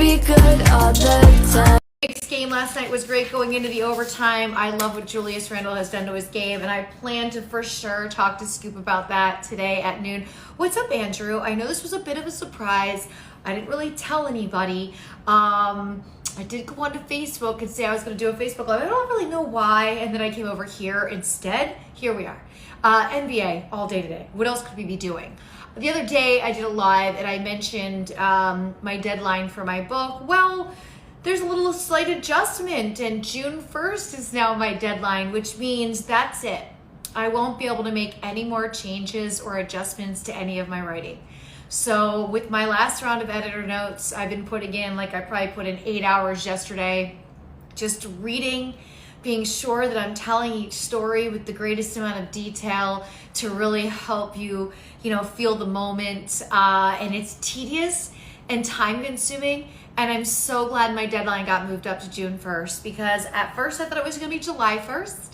be good all the time. Knicks game last night was great going into the overtime. I love what Julius Randle has done to his game, and I plan to for sure talk to Scoop about that today at noon. What's up, Andrew? I know this was a bit of a surprise. I didn't really tell anybody. I did go onto Facebook and say I was going to do a Facebook Live. I don't really know why, and then I came over here instead. Here we are. NBA all day today. What else could we be doing? The other day I did a live and I mentioned my deadline for my book. Well, there's a little slight adjustment, and June 1st is now my deadline, which means that's it. I won't be able to make any more changes or adjustments to any of my writing. So with my last round of editor notes, I've been putting in, like I probably put in 8 hours yesterday, just reading, being sure that I'm telling each story with the greatest amount of detail to really help you, feel the moment. And it's tedious and time consuming. And I'm so glad my deadline got moved up to June 1st, because at first I thought it was going to be July 1st.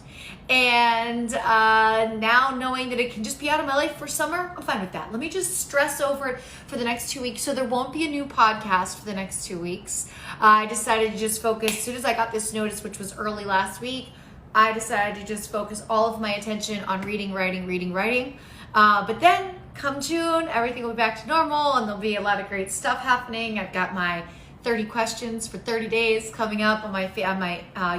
And now knowing that it can just be out of my life for summer, I'm fine with that. Let me just stress over it for the next 2 weeks. So there won't be a new podcast for the next 2 weeks. I decided to just focus, as soon as I got this notice, which was early last week, I decided to just focus all of my attention on reading. But then come June, everything will be back to normal, and there'll be a lot of great stuff happening. I've got my 30 questions for 30 days coming up on my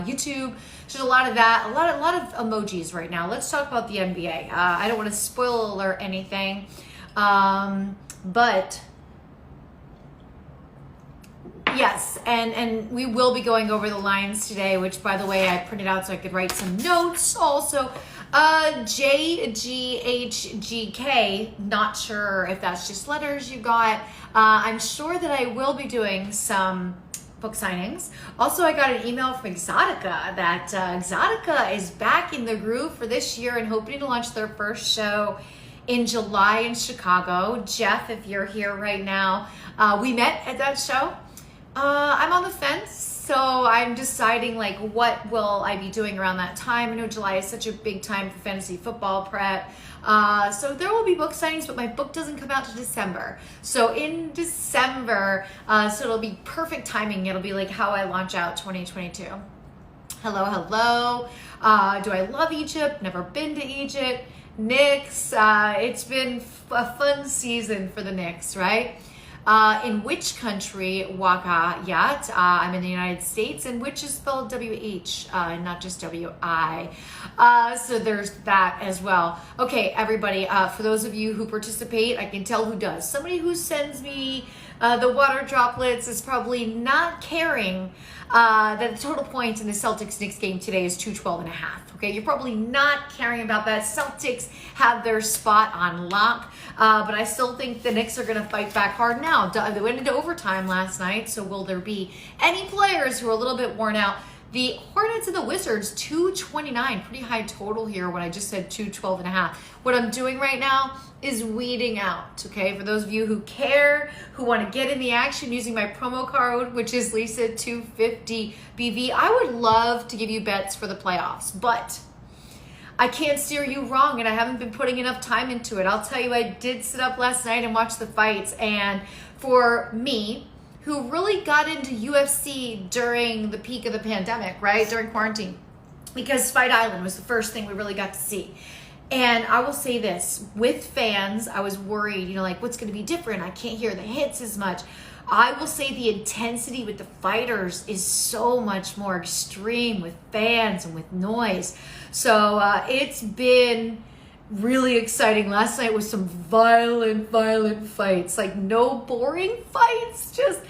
YouTube. There's a lot of that, a lot of emojis right now. Let's talk about the NBA. I don't want to spoil alert anything, but yes, and we will be going over the lines today, which, by the way, I printed out so I could write some notes. Also, JGHGK, not sure if that's just letters you got. I'm sure that I will be doing some book signings. Also, I got an email from Exotica that Exotica is back in the groove for this year and hoping to launch their first show in July in Chicago. Jeff, if you're here right now, we met at that show. I'm on the fence, so I'm deciding what will I be doing around that time. I know July is such a big time for fantasy football prep. So there will be book signings, but my book doesn't come out to December. So in December, so it'll be perfect timing. It'll be like how I launch out 2022. Hello. Do I love Egypt? Never been to Egypt. Knicks, it's been a fun season for the Knicks, right? In which country, Waka Yat? I'm in the United States, and which is spelled W-H, not just W-I. So there's that as well. Okay, everybody, for those of you who participate, I can tell who does. Somebody who sends me the water droplets is probably not caring that the total points in the Celtics-Knicks game today is 212.5. Okay, you're probably not caring about that. Celtics have their spot on lock, but I still think the Knicks are going to fight back hard now. They went into overtime last night, so will there be any players who are a little bit worn out? The Hornets and the Wizards, 229, pretty high total here when I just said 212.5. What I'm doing right now is weeding out, okay? For those of you who care, who want to get in the action using my promo code, which is Lisa250BV, I would love to give you bets for the playoffs, but I can't steer you wrong, and I haven't been putting enough time into it. I'll tell you, I did sit up last night and watch the fights, and for me, who really got into UFC during the peak of the pandemic, right? During quarantine, because Fight Island was the first thing we really got to see. And I will say this, with fans, I was worried, what's going to be different? I can't hear the hits as much. I will say the intensity with the fighters is so much more extreme with fans and with noise. So it's been really exciting. Last night was some violent fights, no boring fights, just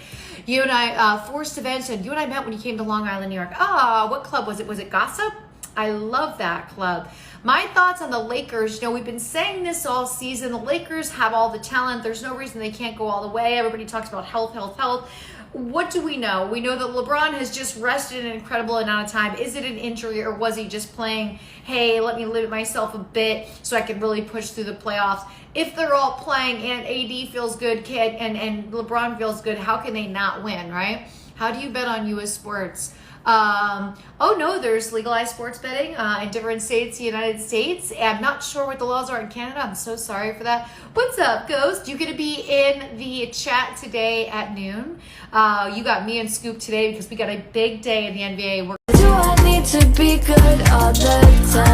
you and I, Forced Events, and you and I met when you came to Long Island, New York. What club was it? Was it Gossip? I love that club. My thoughts on the Lakers, we've been saying this all season. The Lakers have all the talent. There's no reason they can't go all the way. Everybody talks about health. What do we know? We know that LeBron has just rested an incredible amount of time. Is it an injury, or was he just playing, hey, let me limit myself a bit so I can really push through the playoffs? If they're all playing and AD feels good, and LeBron feels good, how can they not win, right? How do you bet on U.S. sports? Oh no, there's legalized sports betting in different states, the United United States. I'm not sure what the laws are in Canada. I'm so sorry for that. What's up, Ghost? You gonna be in the chat today at noon? You got me and Scoop today because we got a big day in the NBA. Do I need to be good all the time?